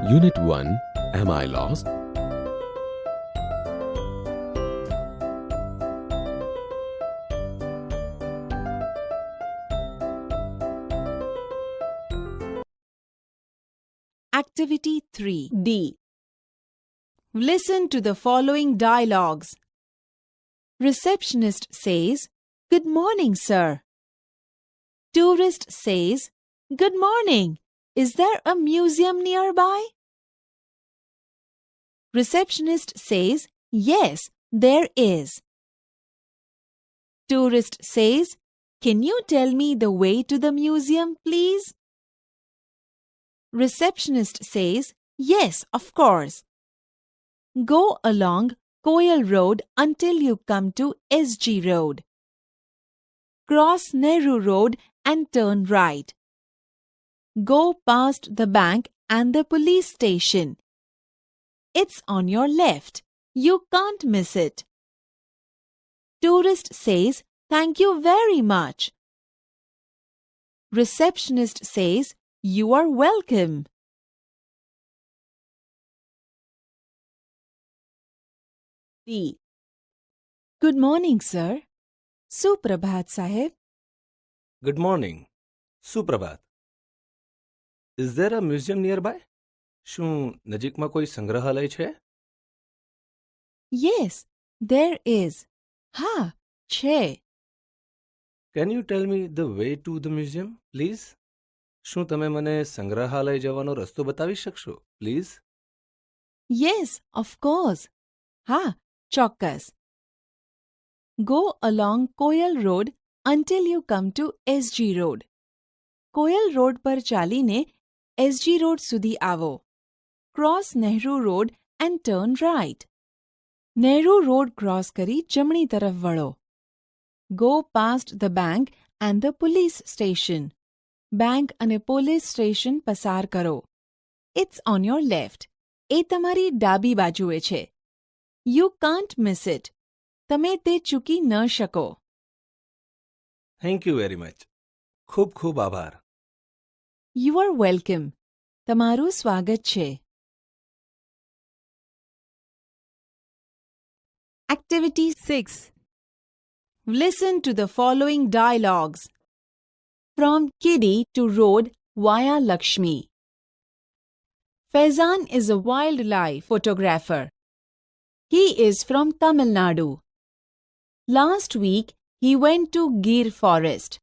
Unit 1, Am I Lost? Activity 3D. Listen to the following dialogues. Receptionist says, "Good morning, sir." Tourist says, "Good morning. Is there a museum nearby?" Receptionist says, "Yes, there is." Tourist says, "Can you tell me the way to the museum, please?" Receptionist says, "Yes, of course. Go along Koyal Road until you come to SG Road. Cross Nehru Road and turn right. Go past the bank and the police station. It's on your left. You can't miss it." Tourist says, "Thank you very much." Receptionist says, "You are welcome." D. Good morning, sir. Suprabhat, Sahib. Good morning. સુપ્રભાત. Is there a museum nearby? શું નજીકમાં કોઈ સંગ્રહાલય છે? Yes, there is. Ha, che. Can you tell me the way to the museum, please? શું તમે મને સંગ્રહાલય જવાનો રસ્તો બતાવી શકશો, please? Yes, of course. Ha, ચોક્કસ. Go along Koyal Road until you come to SG Road. Koyal road પર ચાલીને SG રોડ સુધી આવો. Cross Nehru Road and turn right. Nehru road cross કરી જમણી તરફ વળો. Go past the bank and the police station. Bank અને police station પસાર કરો. It's on your left. એ તમારી ડાબી બાજુએ છે. You can't miss it. તમે તે ચૂકી ન શકો. Thank you very much. ખૂબ ખૂબ આભાર. You are welcome. તમારું સ્વાગત છે. Activity 6. Listen to the following dialogues. From kiddie to road via Lakshmi. Faizan is a wildlife photographer. He is from Tamil Nadu. Last week, he went to Gir forest.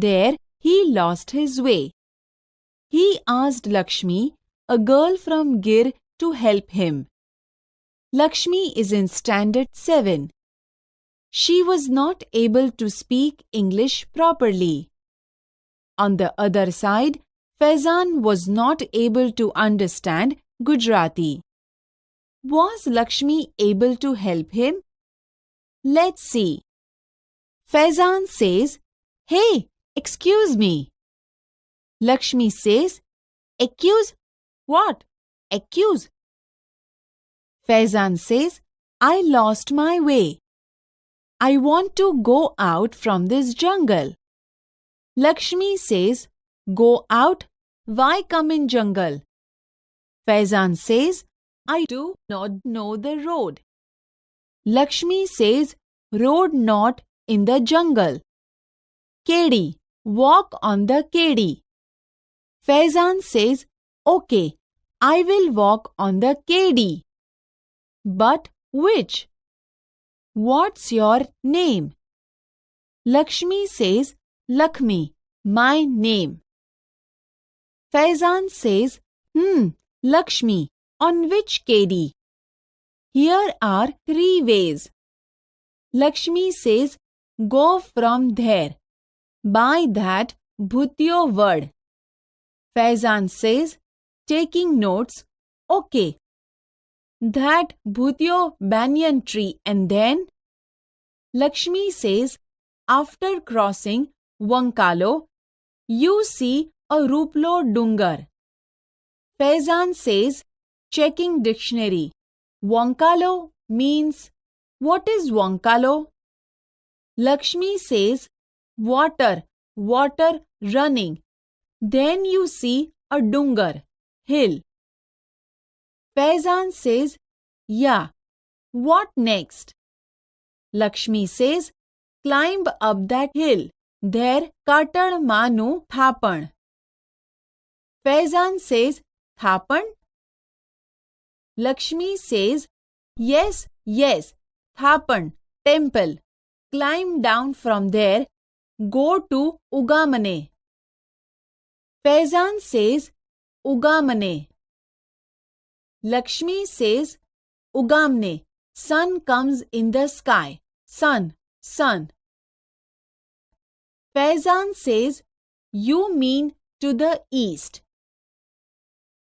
There, he lost his way. He asked Lakshmi, a girl from Gir, to help him. Lakshmi is in Standard 7. She was not able to speak English properly. On the other side, Faizan was not able to understand Gujarati. Was Lakshmi able to help him? Let's see. Faizan says, "Hey, excuse me." Lakshmi says, "Accuse? What? Accuse?" Faizan says, "I lost my way. I want to go out from this jungle." Lakshmi says, "Go out? Why come in jungle?" Faizan says, "I do not know the road." Lakshmi says, "Road not in the jungle. Kedi, walk on the kedi." Faizan says, "Okay, I will walk on the kedi." But which? What's your name? Lakshmi says, "Lakshmi, my name." Faizan says, Lakshmi, on which kedi? Here are 3 ways. Lakshmi says, "Go from there. By that Bhutyo word." Faizan says, taking notes, "Okay. That Bhutyo banyan tree and then?" Lakshmi says, "After crossing Wankalo, you see a Ruplo Dungar." Faizan says, checking dictionary, Wankalo means, what is Wankalo? Lakshmi says, water, water running. Then you see a Dungar, hill. Faizan says, Yeah, what next? Lakshmi says, Climb up that hill. There, Katal Manu Thapan. Faizan says, Thapan? Lakshmi says, Yes, yes, Thapan, temple. Climb down from there. Go to Ugamane. Faizan says, Ugamane. Lakshmi says, Ugamne. Sun comes in the sky. Sun, sun. Faizan says, You mean to the east.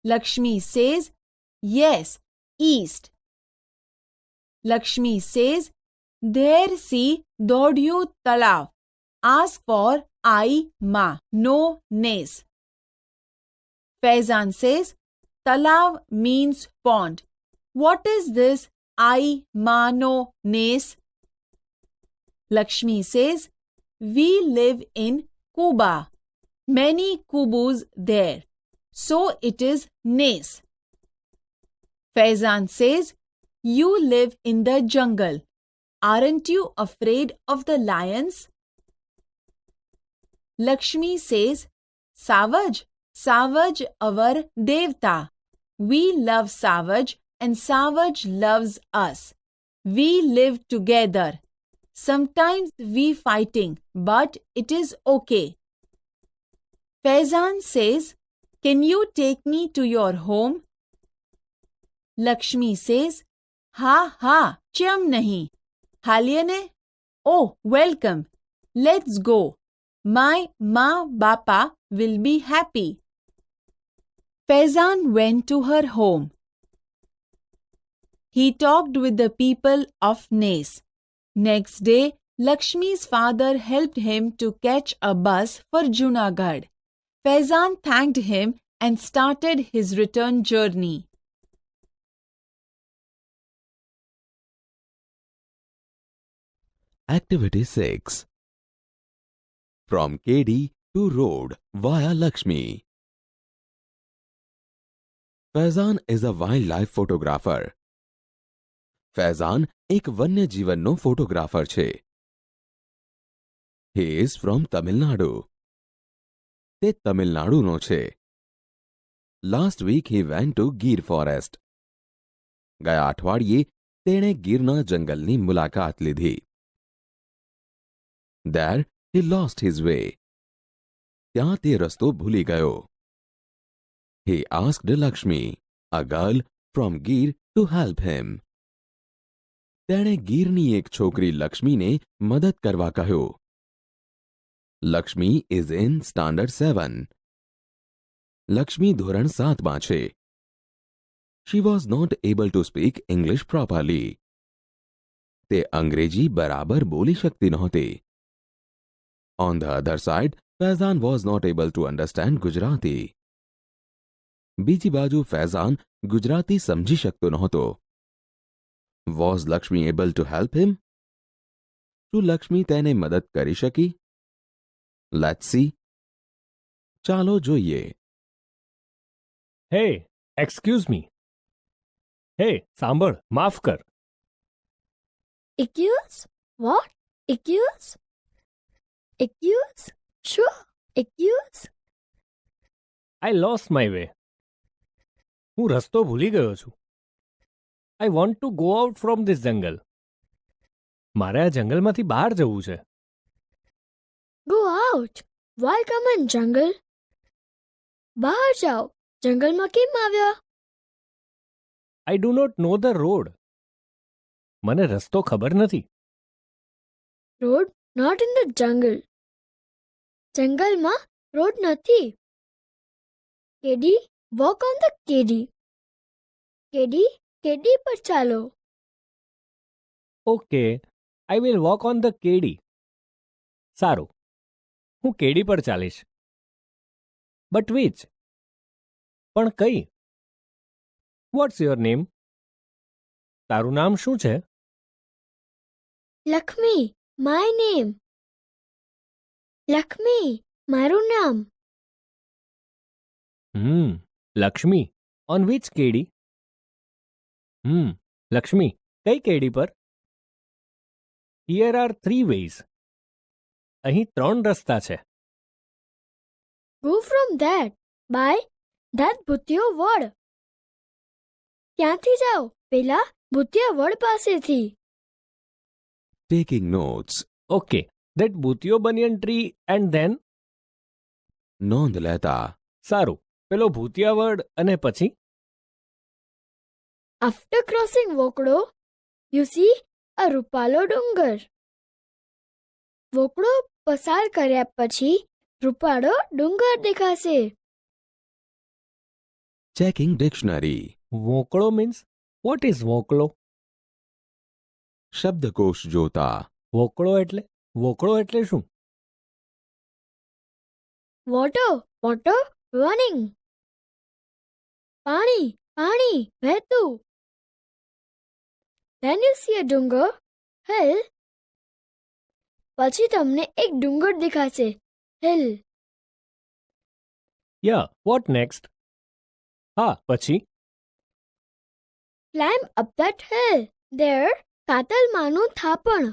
Lakshmi says, Yes, east. Lakshmi says, There see Dodyu Talav. Ask for I ma, no nes. Faizan says, Talav means pond. What is this I ma no nes? Lakshmi says, We live in Kuba. Many kubus there. So it is nes. Faizan says, You live in the jungle. Aren't you afraid of the lions? Lakshmi says, Savaj, Savaj our Devta. We love Savaj and Savaj loves us. We live together. Sometimes we fighting, but it is okay. Faizan says, Can you take me to your home? Lakshmi says, Ha ha, cham nahi. Halyane? Oh, welcome. Let's go. My ma bapa will be happy. Faizan went to her home. He talked with the people of Nes. Next day, Lakshmi's father helped him to catch a bus for Junagadh. Faizan thanked him and started his return journey. Activity 6. From KD to road via Lakshmi. Faizan is a wildlife photographer. Faizan એક વન્યજીવનનો photographer છે. He is from Tamil Nadu. તે તમિલનાડુનો છે. Last week he went to Gir forest. ગયા અઠવાડિયે તેણે ગીરના જંગલની મુલાકાત લીધી. There he lost his way. ત્યાં તે રસ્તો ભૂલી ગયો. He asked Lakshmi, a girl from Gir, to help him. તેણે ગીરની એક છોકરી લક્ષ્મીને મદદ કરવા કહ્યું. Lakshmi is in standard 7. Lakshmi ધોરણ 7માં છે. She was not able to speak English properly. તે અંગ્રેજી બરાબર બોલી શકતી નહોતી. On the other side, Faizan was not able to understand Gujarati. બીજી બાજુ ફૈઝાન ગુજરાતી સમજી શકતો નહોતો. Was Lakshmi able to help him? શું લક્ષ્મી તેને મદદ કરી શકી? Let's see. ચાલો જોઈએ. Hey, excuse me. Hey, સાંભળ, માફ કર. Accuse? What? Accuse? Accuse? Sure, accuse. I lost my way. હું રસ્તો ભૂલી ગયો છું. I want to go out from this jungle. મારે આ જંગલમાંથી બહાર જવું છે. Go out. Why come in jungle? બહાર જાઓ. જંગલમાં કેમ આવ્યા? I do not know the road. મને રસ્તો ખબર નથી. Road not in the jungle. જંગલમાં road નથી. કેડી walk on the કેડી. કેડી કેડી પર ચાલો. Okay, I will walk on the કેડી. સારું. હું કેડી પર ચાલીશ. But which? પણ કઈ? What's your name? તારું નામ શું છે? Lakshmi, my name. લક્ષ્મી, મારું નામ. લક્ષ્મી. On which કેડી? લક્ષ્મી, કઈ કેડી પર? Here are 3 ways. અહીં 3 રસ્તા છે. Go from that. By that ભૂતિયો વડ. ત્યાંથી જાઓ પેલા ભૂતિયા વડ પાસેથી. Taking notes. ઓકે, ધેટ ભૂતિયો બનિયન ટ્રી એન્ડ ધેન? નોંધ લેતા. સારું, પેલો ભૂતિયા વડ અને પછી? After crossing વોકડો, you see a રૂપાલો ડુંગર. વોકડો પસાર કર્યા પછી રૂપાળો ડુંગર દેખાશે. Checking dictionary. વોકળો મીન્સ વોટ ઇઝ વોકળો? શબ્દકોશ જોતા. વોકળો એટલે શું? Water running. પાણી વહેતું. Then you see a ડુંગર, hill. પછી તમને એક ડુંગર દેખાશે, hill. યા, વોટ નેક્સ્ટ? હા, પછી? Climb up that hill. There, કાતલમાનું થાપણ.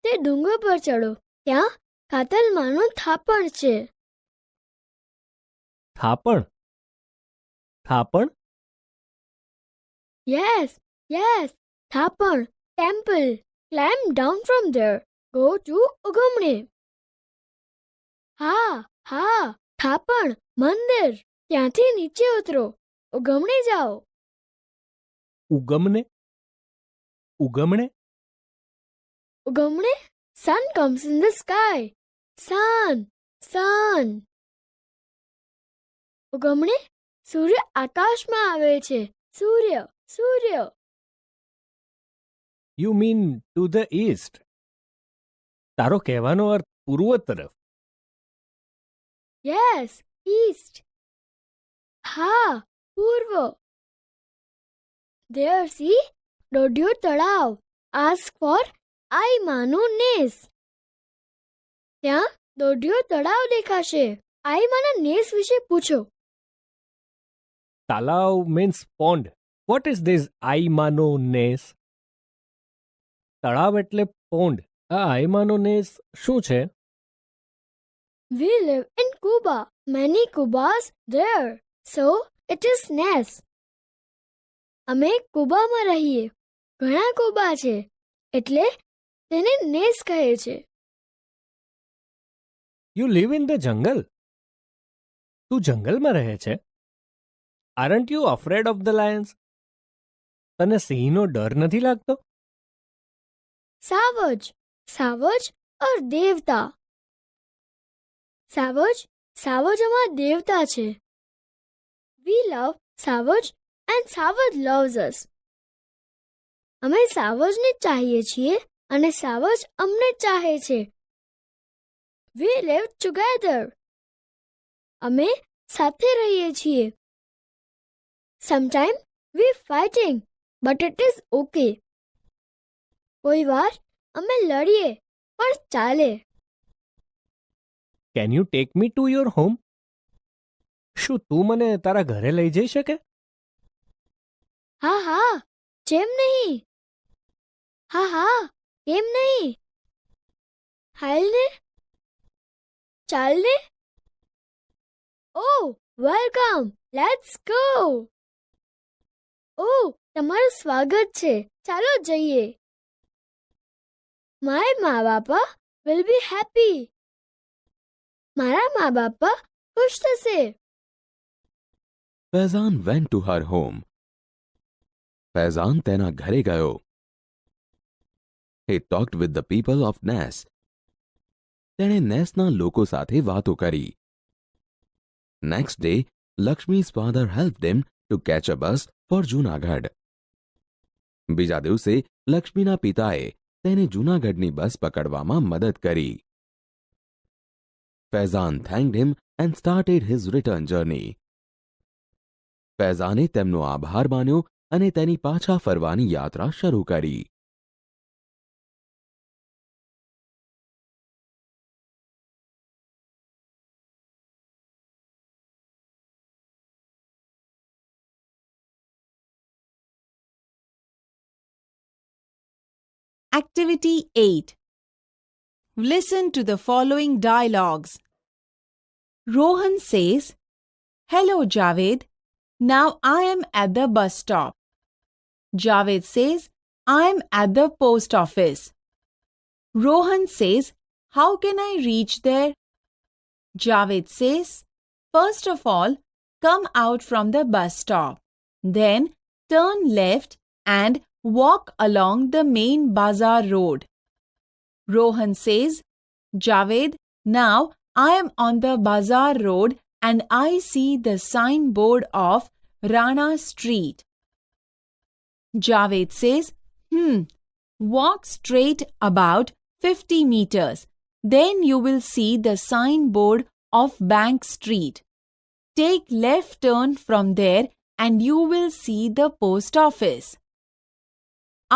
તે ડુંગર પર ચડો, ત્યાં કાતલમાનું થાપણ છે. થાપણ? Yes, થાપણ, temple. Climb down from there. Go to ઉગમણે. હા, થાપણ, મંદિર. ત્યાંથી નીચે ઉતરો, ઉગમણે જાઓ. ઉગમને? ઉગમણે? Sun comes in the sky. Sun. ઉગમણે? સૂર્ય આકાશમાં આવે છે. સૂર્ય. You mean to the east. તારો કહેવાનો અર્થ પૂર્વ તરફ. Yes, east. હા, પૂર્વ. There, see, દોઢિયો તળાવ. Ask for આઈમાનું નેસ. ત્યાં દોઢિયો તળાવ દેખાશે. આઈમાના નેસ વિશે પૂછો. તાલાવ means pond. What is this આઈમાનો નેસ? તળાવ એટલે પોન્ડ. આ આઈમાનો નેસ શું છે? We live in Cuba. Many Cubas there. So, it is Ness. અમે કુબામાં રહીએ. ઘણા કુબા છે. એટલે તેને નેસ કહે છે. You live in the jungle. તું જંગલમાં રહે છે? Aren't you afraid of the Lions? તને સિંહનો ડર નથી લાગતો? સાવજ ઓર દેવતા. સાવજ અમારા દેવતા છે. We love Savaj and Savaj loves us. અમે સાવજને ચાહીએ છીએ અને સાવજ અમને ચાહે છે. We live together. અમે સાથે રહીએ છીએ. Sometimes we fighting, but it is okay. કોઈ વાર અમે લડીએ પણ ચાલે. Can you take me to your home? શું તું મને તારા ઘરે લઈ જઈ શકે? હા, જેમ નહીં. હા, કેમ નહીં. હાલ ને, ચાલ ને. Oh, welcome. Let's go. તમારું સ્વાગત છે. ચાલો જઈએ. My મા બાપા will be happy. મારા મા બાપા ખુશ થશે. Faizan went to her home. Faizan તેના ઘરે ગયો. He talked with the people of Ness. તેણે નેસના લોકો સાથે વાતો કરી. Next day, Lakshmi's father helped him to catch a bus for Junagadh. બીજા દિવસે લક્ષ્મીના પિતાએ તેને જૂનાગઢની બસ પકડવામાં મદદ કરી. Faizan thanked him and started his return journey. Faizane તેમનો આભાર માન્યો અને તેની પાછા ફરવાની યાત્રા શરૂ કરી. Activity 8. Listen to the following dialogues. Rohan says, "Hello, Javed. Now I am at the bus stop." Javed says, "I am at the post office." Rohan says, "How can I reach there?" Javed says, "First of all, come out from the bus stop. Then turn left and walk along the main bazaar road." Rohan says, "Javed, now I am on the bazaar road and I see the signboard of Rana Street." Javed says, walk straight about 50 meters. Then you will see the signboard of Bank Street. Take left turn from there and you will see the post office."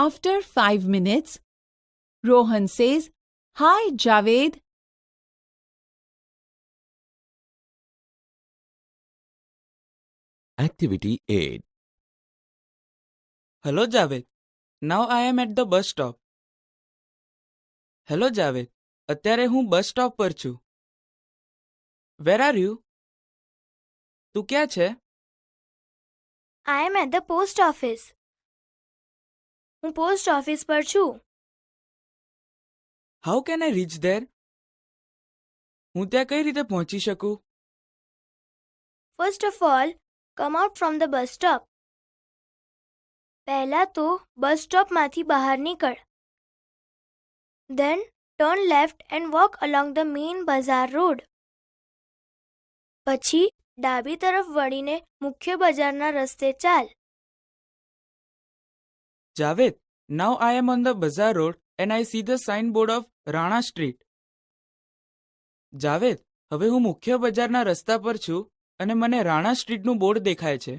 After 5 minutes, Rohan says, "Hi, Javed." Activity 8. Hello, Javed. Now I am at the bus stop. Hello, Javed. અત્યારે હું bus stop પર છું. Where are you? તું ક્યાં છે? I am at the post office. હું post office પર છું. How can I reach there? હું ત્યાં કઈ રીતે પહોંચી શકું? First of all, come out from the bus stop. પહેલા તો બસ સ્ટોપમાંથી બહાર નીકળ. Then turn left and walk along the main bazaar road. પછી ડાબી તરફ વળીને મુખ્ય બજારના રસ્તે ચાલ. Javed, now I am on the bazaar road and I see the signboard of Rana Street. Javed, હવે હું મુખ્ય બજારના રસ્તા પર છું અને મને રાણા સ્ટ્રીટનું બોર્ડ દેખાય છે.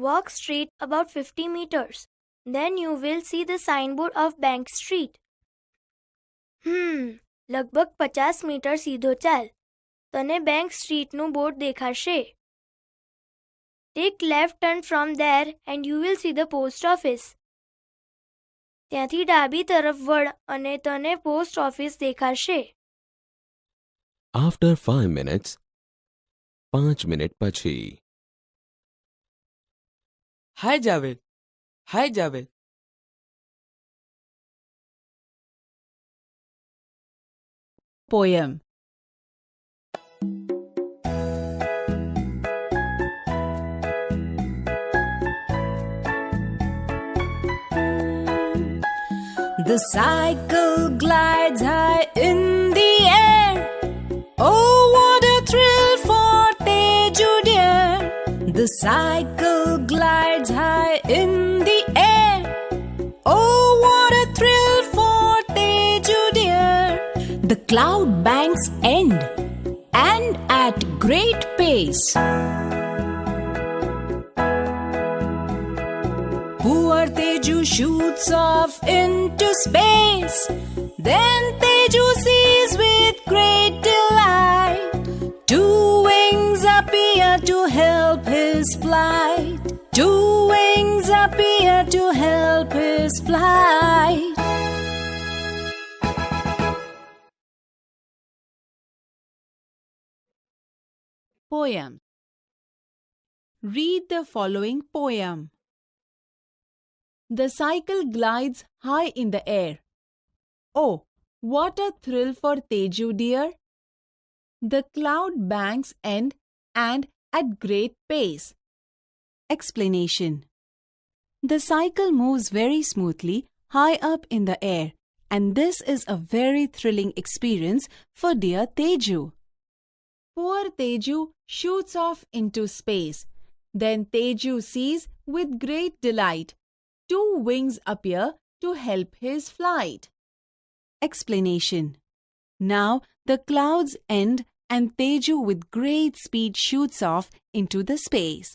Walk straight about 50 meters. Then you will see the signboard of Bank Street. લગભગ 50 મીટર સીધો ચાલ. તને બેંક સ્ટ્રીટનું બોર્ડ દેખાશે. Take left turn from there and you will see the post office. ત્યાંથી ડાબી તરફ વળ અને તને પોસ્ટ ઓફિસ દેખાશે. After 5 minutes, 5 મિનિટ પછી. Hi, Javed. Hi, Javed. Poem. The cycle glides high in the air. Oh, what a thrill for Teju dear. The cycle glides high in the air. Oh, what a thrill for Teju dear. The cloud banks end and at great pace. Poor Teju shoots off into space. Then Teju sees with great delight 2 wings appear to help his flight. 2 wings appear to help his flight. Poem. Read the following poem. The cycle glides high in the air. Oh, what a thrill for Teju dear. The cloud banks end and at great pace. Explanation. The cycle moves very smoothly high up in the air, and this is a very thrilling experience for dear Teju. Poor Teju shoots off into space. Then Teju sees with great delight 2 wings appear to help his flight. Explanation. Now the clouds end and Teju with great speed shoots off into the space.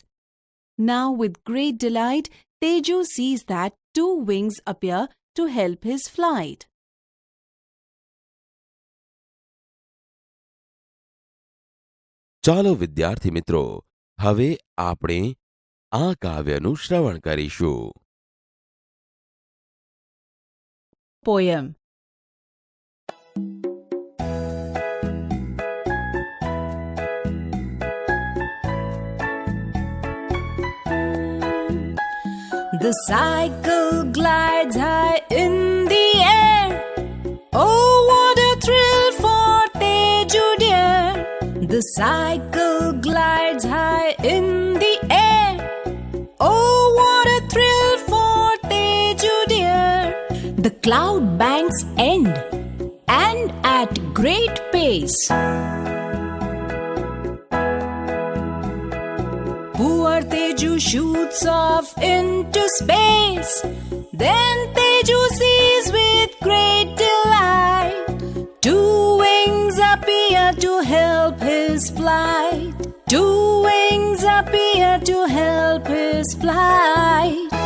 Now with great delight, Teju sees that 2 wings appear to help his flight. ચાલો વિદ્યાર્થી મિત્રો, હવે આપણે આ કાવ્યનું શ્રવણ કરીશું. poem. The cycle glides high in the air. Oh, what a thrill for Teju dear. The cycle glides high in the air. Oh, what a thrill for Teju dear. The cloud banks end, and at great pace. Poor Teju shoots off into space. Then Teju sees with great delight 2 wings appear to help his flight. 2 wings appear to help his flight.